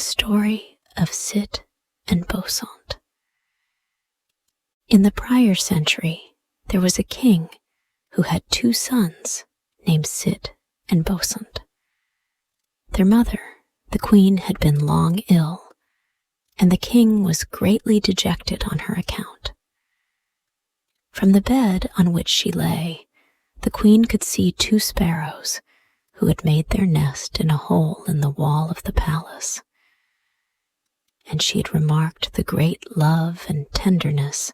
Story of Sit and Bosont. In the prior century, there was a king who had 2 sons named Sit and Bosont. Their mother, the queen, had been long ill, and the king was greatly dejected on her account. From the bed on which she lay, the queen could see 2 sparrows who had made their nest in a hole in the wall of the palace. And she had remarked the great love and tenderness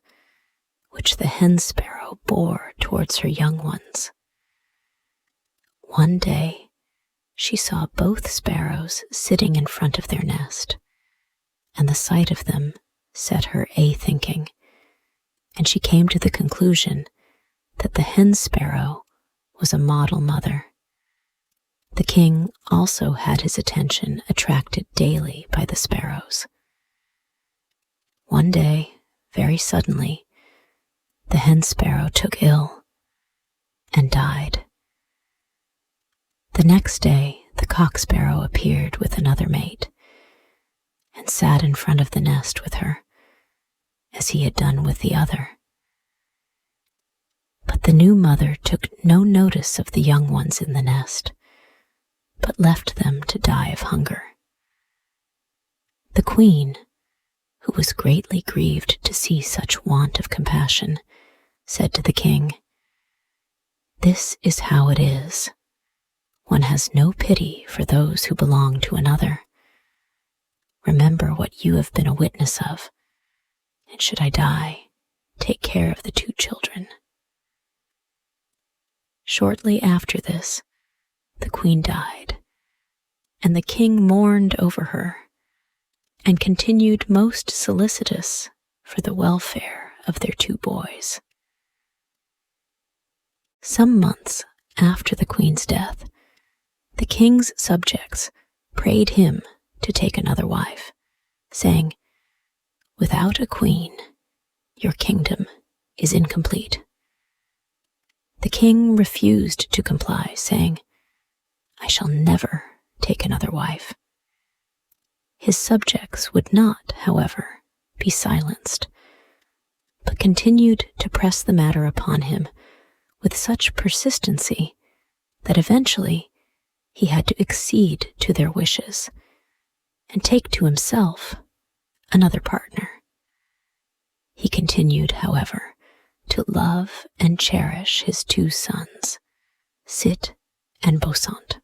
which the hen-sparrow bore towards her young ones. One day, she saw both sparrows sitting in front of their nest, and the sight of them set her a-thinking, and she came to the conclusion that the hen-sparrow was a model mother. The king also had his attention attracted daily by the sparrows. One day, very suddenly, the hen-sparrow took ill and died. The next day, the cock-sparrow appeared with another mate and sat in front of the nest with her, as he had done with the other. But the new mother took no notice of the young ones in the nest, but left them to die of hunger. The queen, who was greatly grieved to see such want of compassion, said to the king, "This is how it is. One has no pity for those who belong to another. Remember what you have been a witness of, and should I die, take care of the 2 children." Shortly after this, the queen died, and the king mourned over her and continued most solicitous for the welfare of their 2 boys. Some months after the queen's death, the king's subjects prayed him to take another wife, saying, "Without a queen, your kingdom is incomplete." The king refused to comply, saying, "I shall never take another wife." His subjects would not, however, be silenced, but continued to press the matter upon him with such persistency that eventually he had to accede to their wishes and take to himself another partner. He continued, however, to love and cherish his 2 sons, Sit and Bosont.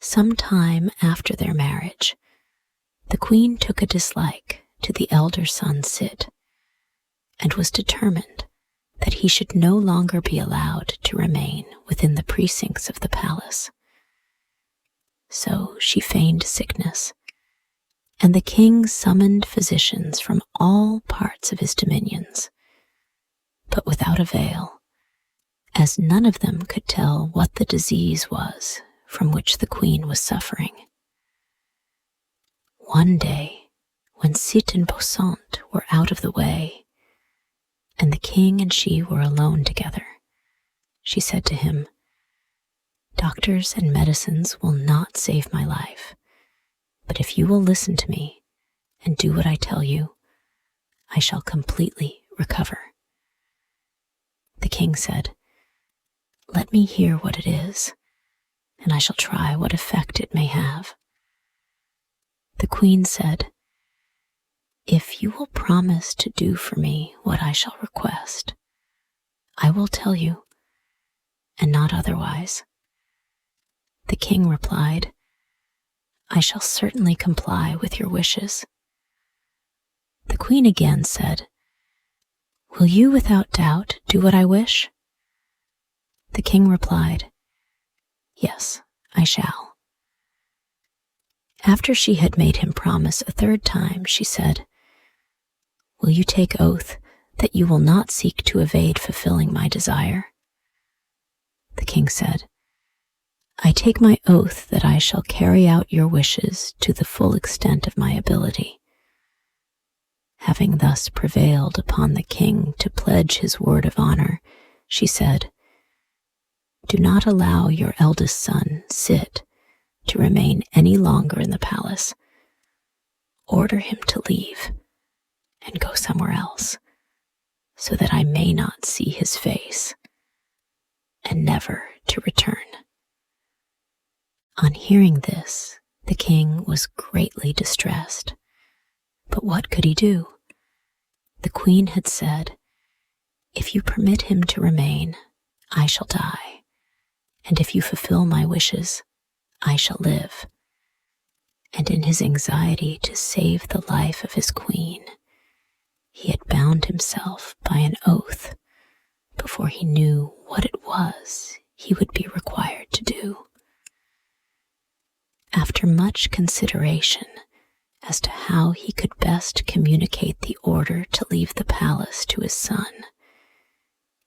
Some time after their marriage, the queen took a dislike to the elder son Sit, and was determined that he should no longer be allowed to remain within the precincts of the palace. So she feigned sickness, and the king summoned physicians from all parts of his dominions, but without avail, as none of them could tell what the disease was from which the queen was suffering. One day, when Sit and Bosont were out of the way, and the king and she were alone together, she said to him, "Doctors and medicines will not save my life, but if you will listen to me and do what I tell you, I shall completely recover." The king said, "Let me hear what it is, and I shall try what effect it may have." The queen said, "If you will promise to do for me what I shall request, I will tell you, and not otherwise." The king replied, "I shall certainly comply with your wishes." The queen again said, "Will you without doubt do what I wish?" The king replied, "Yes, I shall." After she had made him promise a 3rd time, she said, "Will you take oath that you will not seek to evade fulfilling my desire?" The king said, "I take my oath that I shall carry out your wishes to the full extent of my ability." Having thus prevailed upon the king to pledge his word of honor, she said, "Do not allow your eldest son, Sit, to remain any longer in the palace, order him to leave and go somewhere else, so that I may not see his face, and never to return." On hearing this, the king was greatly distressed. But what could he do? The queen had said, "If you permit him to remain, I shall die, and if you fulfill my wishes, I shall live." And in his anxiety to save the life of his queen, he had bound himself by an oath before he knew what it was he would be required to do. After much consideration as to how he could best communicate the order to leave the palace to his son,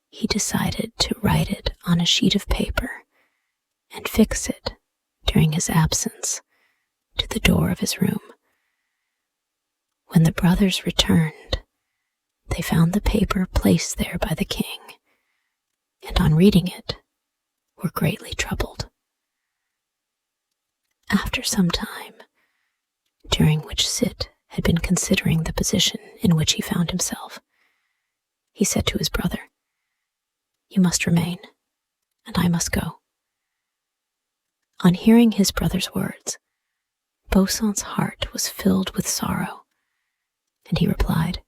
he decided to write it on a sheet of paper and fix it during his absence to the door of his room. When the brothers returned, they found the paper placed there by the king, and on reading it, were greatly troubled. After some time, during which Sit had been considering the position in which he found himself, he said to his brother, "You must remain, and I must go." On hearing his brother's words, Bosont's heart was filled with sorrow, and he replied,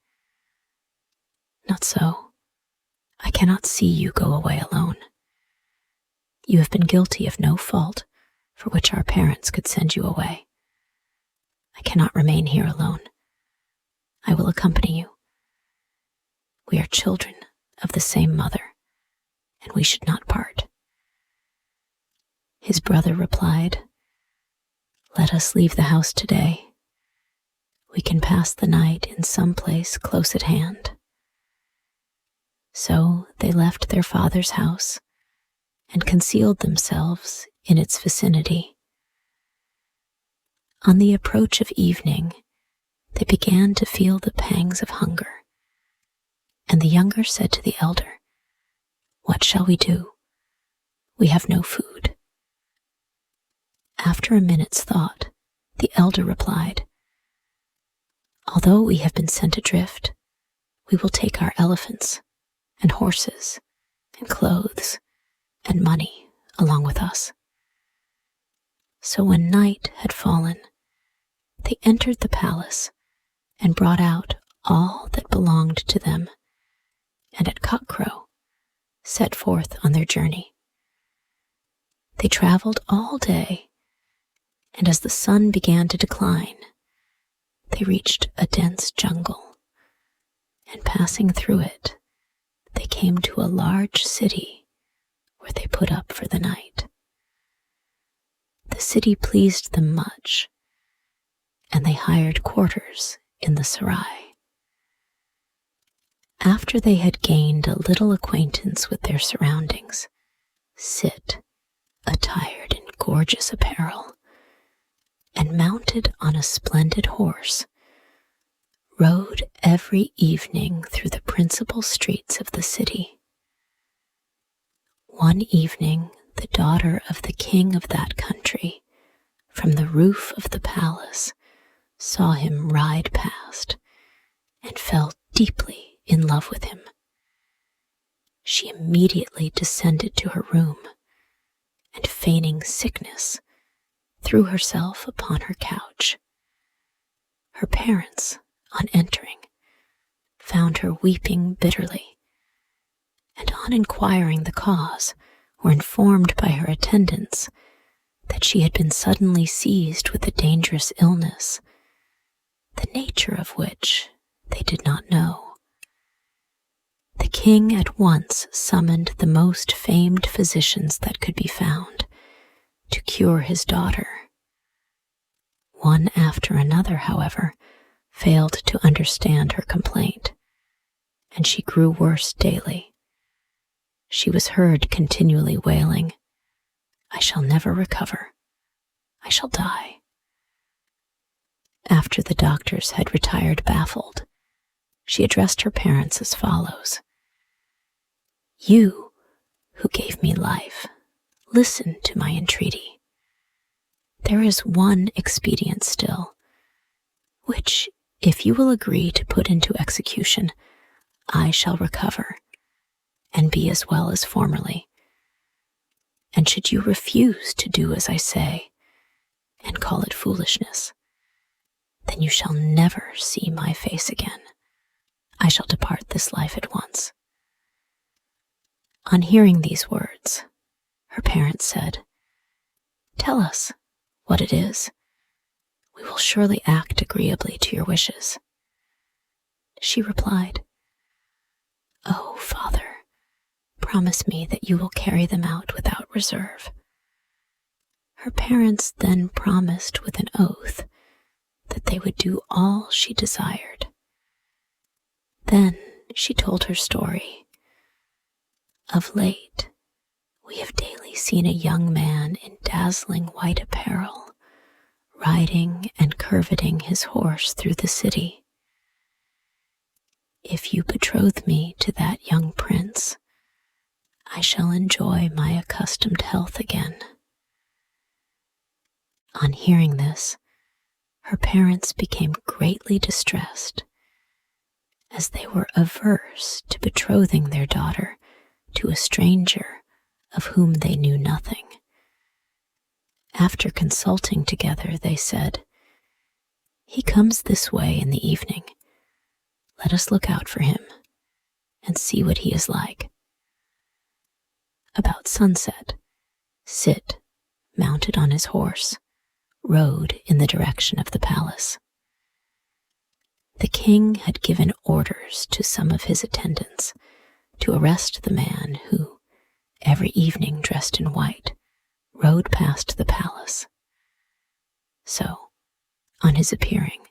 "Not so. I cannot see you go away alone. You have been guilty of no fault for which our parents could send you away. I cannot remain here alone. I will accompany you. We are children of the same mother, and we should not part." His brother replied, "Let us leave the house today. We can pass the night in some place close at hand." So they left their father's house and concealed themselves in its vicinity. On the approach of evening, they began to feel the pangs of hunger, and the younger said to the elder, "What shall we do? We have no food." After a minute's thought, the elder replied, "Although we have been sent adrift, we will take our elephants and horses and clothes and money along with us." So when night had fallen, they entered the palace and brought out all that belonged to them, and at cock-crow set forth on their journey. They traveled all day, and as the sun began to decline, they reached a dense jungle, and passing through it, they came to a large city where they put up for the night. The city pleased them much, and they hired quarters in the sarai. After they had gained a little acquaintance with their surroundings, Sit, attired in gorgeous apparel, and mounted on a splendid horse, rode every evening through the principal streets of the city. One evening, the daughter of the king of that country, from the roof of the palace, saw him ride past and fell deeply in love with him. She immediately descended to her room and, feigning sickness, threw herself upon her couch. Her parents, on entering, found her weeping bitterly, and on inquiring the cause, were informed by her attendants that she had been suddenly seized with a dangerous illness, the nature of which they did not know. The king at once summoned the most famed physicians that could be found to cure his daughter. One after another, however, failed to understand her complaint, and she grew worse daily. She was heard continually wailing, "I shall never recover. I shall die." After the doctors had retired baffled, she addressed her parents as follows: "You, who gave me life, listen to my entreaty. there is one expedient still, which, if you will agree to put into execution, I shall recover, and be as well as formerly. And should you refuse to do as I say, and call it foolishness, then you shall never see my face again. I shall depart this life at once." On hearing these words, her parents said, "Tell us what it is. We will surely act agreeably to your wishes." She replied, "Oh, Father, promise me that you will carry them out without reserve." Her parents then promised with an oath that they would do all she desired. Then she told her story. "Of late, we have daily seen a young man in dazzling white apparel, riding and curveting his horse through the city. If you betroth me to that young prince, I shall enjoy my accustomed health again." On hearing this, her parents became greatly distressed, as they were averse to betrothing their daughter to a stranger of whom they knew nothing. After consulting together, they said, "He comes this way in the evening. Let us look out for him and see what he is like." About sunset, Sit, mounted on his horse, rode in the direction of the palace. The king had given orders to some of his attendants to arrest the man who, every evening dressed in white, rode past the palace. So, on his appearing,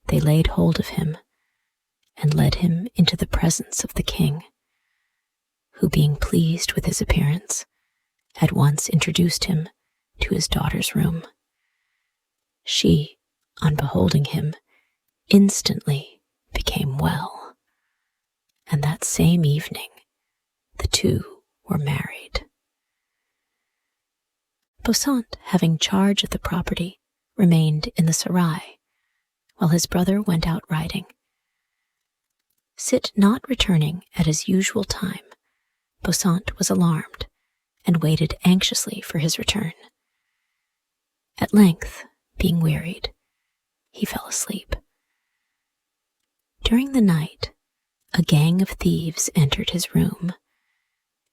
they laid hold of him and led him into the presence of the king, who, being pleased with his appearance, at once introduced him to his daughter's room. She, on beholding him, instantly became well, and that same evening the two were married. Bosont, having charge of the property, remained in the Serai, while his brother went out riding. Sit not returning at his usual time, Bosont was alarmed, and waited anxiously for his return. At length, being wearied, he fell asleep. During the night, a gang of thieves entered his room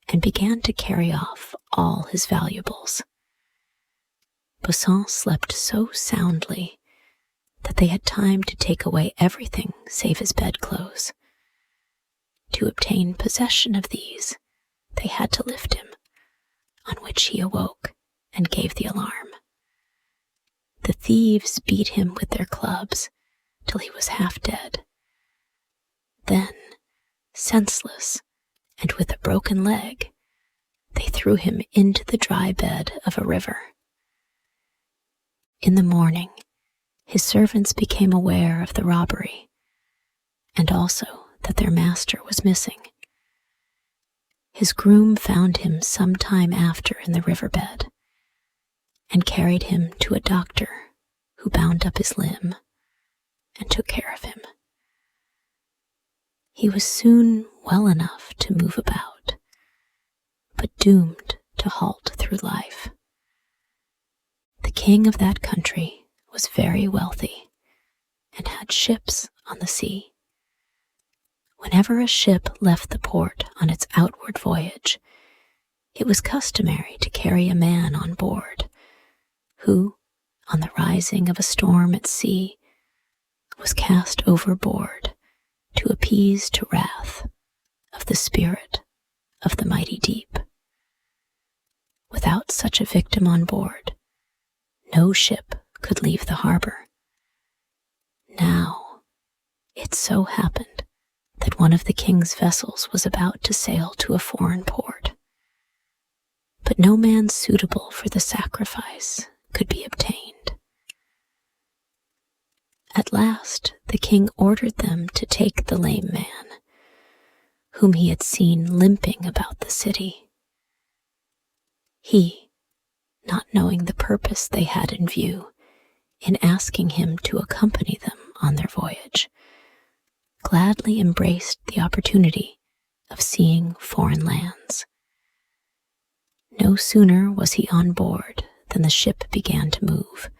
and began to carry off all his valuables. Bosont slept so soundly that they had time to take away everything save his bedclothes. To obtain possession of these, they had to lift him, on which he awoke and gave the alarm. The thieves beat him with their clubs till he was half dead. Then, senseless and with a broken leg, they threw him into the dry bed of a river. In the morning, his servants became aware of the robbery, and also that their master was missing. His groom found him some time after in the riverbed, and carried him to a doctor who bound up his limb and took care of him. He was soon well enough to move about, but doomed to halt through life. The king of that country was very wealthy and had ships on the sea. Whenever a ship left the port on its outward voyage, it was customary to carry a man on board, who, on the rising of a storm at sea, was cast overboard to appease to wrath of the spirit of the mighty deep. Without such a victim on board, no ship could leave the harbor. Now, it so happened that one of the king's vessels was about to sail to a foreign port, but no man suitable for the sacrifice could be obtained. At last, the king ordered them to take the lame man, whom he had seen limping about the city. He, not knowing the purpose they had in view in asking him to accompany them on their voyage, gladly embraced the opportunity of seeing foreign lands. No sooner was he on board than the ship began to move,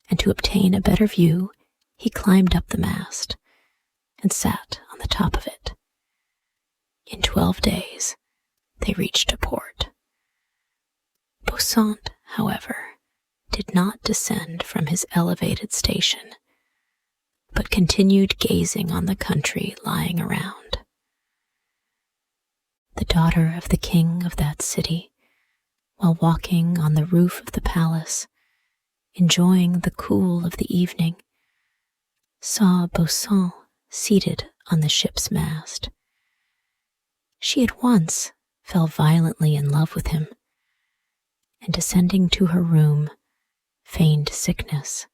and to obtain a better view, he climbed up the mast and sat on the top of it. In 12 days, they reached a port. Bosont, however, did not descend from his elevated station, but continued gazing on the country lying around. The daughter of the king of that city, while walking on the roof of the palace, enjoying the cool of the evening, saw Bosont seated on the ship's mast. She at once fell violently in love with him, and descending to her room, feigned sickness.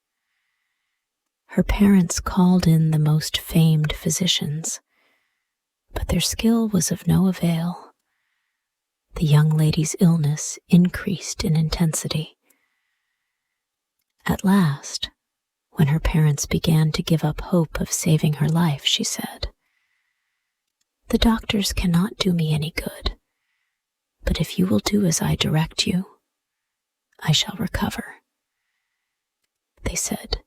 Her parents called in the most famed physicians, but their skill was of no avail. The young lady's illness increased in intensity. At last, when her parents began to give up hope of saving her life, she said, "The doctors cannot do me any good, but if you will do as I direct you, I shall recover." They said,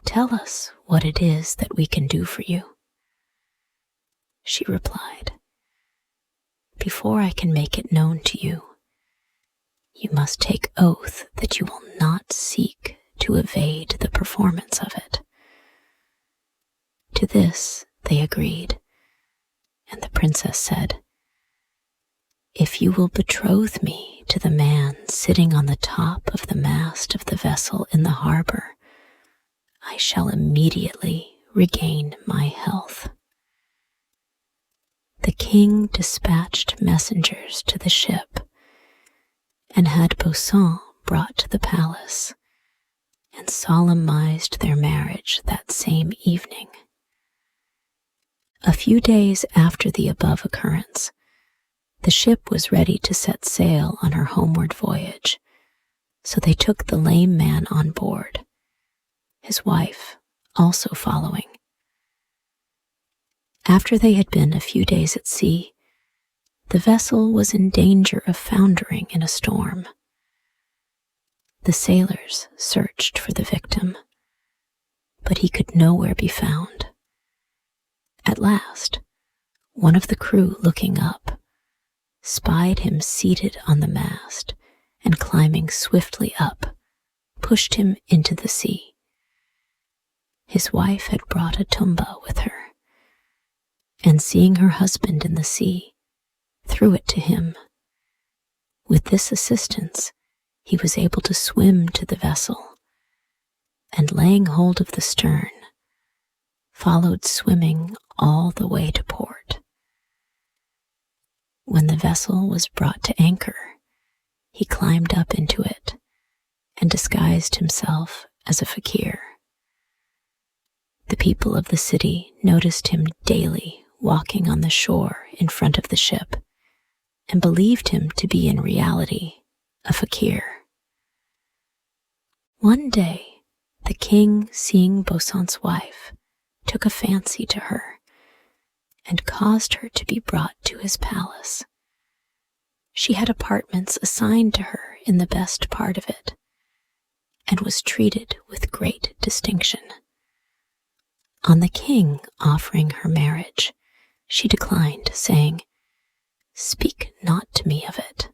"Tell us what it is that we can do for you." She replied, "Before I can make it known to you, you must take oath that you will not seek to evade the performance of it." To this they agreed, and the princess said, "If you will betroth me to the man sitting on the top of the mast of the vessel in the harbor, I shall immediately regain my health." The king dispatched messengers to the ship and had Bosont brought to the palace and solemnized their marriage that same evening. A few days after the above occurrence, the ship was ready to set sail on her homeward voyage, so they took the lame man on board, his wife also following. After they had been a few days at sea, the vessel was in danger of foundering in a storm. The sailors searched for the victim, but he could nowhere be found. At last, one of the crew, looking up, spied him seated on the mast and climbing swiftly up, pushed him into the sea. His wife had brought a tumba with her, and seeing her husband in the sea, threw it to him. With this assistance, he was able to swim to the vessel, and laying hold of the stern, followed swimming all the way to port. When the vessel was brought to anchor, he climbed up into it and disguised himself as a fakir. The people of the city noticed him daily walking on the shore in front of the ship and believed him to be in reality a fakir. One day, the king, seeing Bosont's wife, took a fancy to her and caused her to be brought to his palace. She had apartments assigned to her in the best part of it and was treated with great distinction. On the king offering her marriage, she declined, saying, "Speak not to me of it."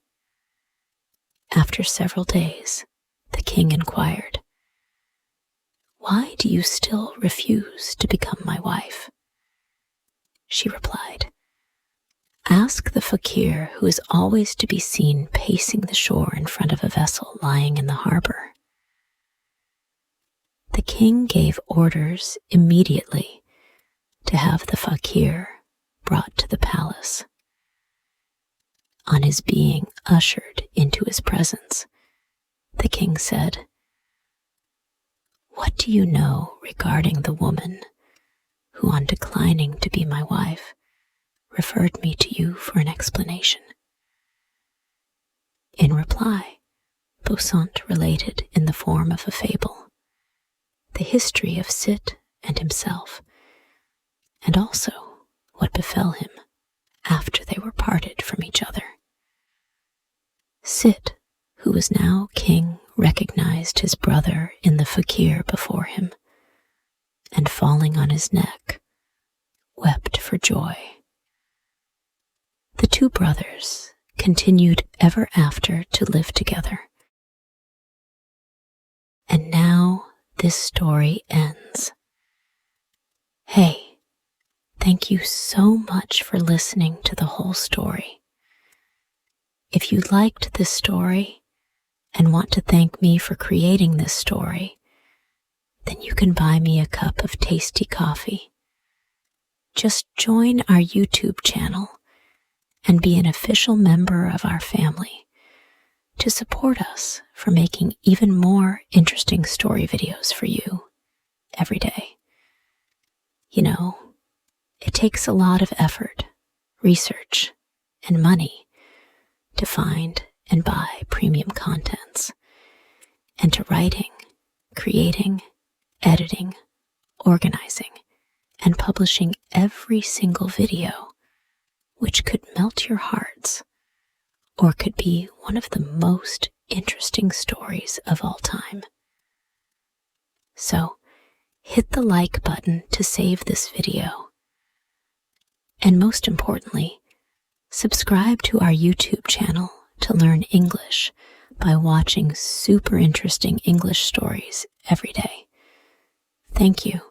After several days, the king inquired, "Why do you still refuse to become my wife?" She replied, "Ask the fakir who is always to be seen pacing the shore in front of a vessel lying in the harbor." The king gave orders immediately to have the fakir brought to the palace. On his being ushered into his presence, the king said, "What do you know regarding the woman who, on declining to be my wife, referred me to you for an explanation?" In reply, Bosont related in the form of a fable the history of Sit and himself, and also what befell him after they were parted from each other. Sit, who was now king, recognized his brother in the fakir before him, and falling on his neck, wept for joy. The two brothers continued ever after to live together. And now this story ends. Hey, thank you so much for listening to the whole story. If you liked this story and want to thank me for creating this story, then you can buy me a cup of tasty coffee. Just join our YouTube channel and be an official member of our family to support us for making even more interesting story videos for you every day. You know, it takes a lot of effort, research, and money to find and buy premium contents, and to writing, creating, editing, organizing, and publishing every single video, which could melt your hearts or could be one of the most interesting stories of all time. So, hit the like button to save this video. And most importantly, subscribe to our YouTube channel to learn English by watching super interesting English stories every day. Thank you.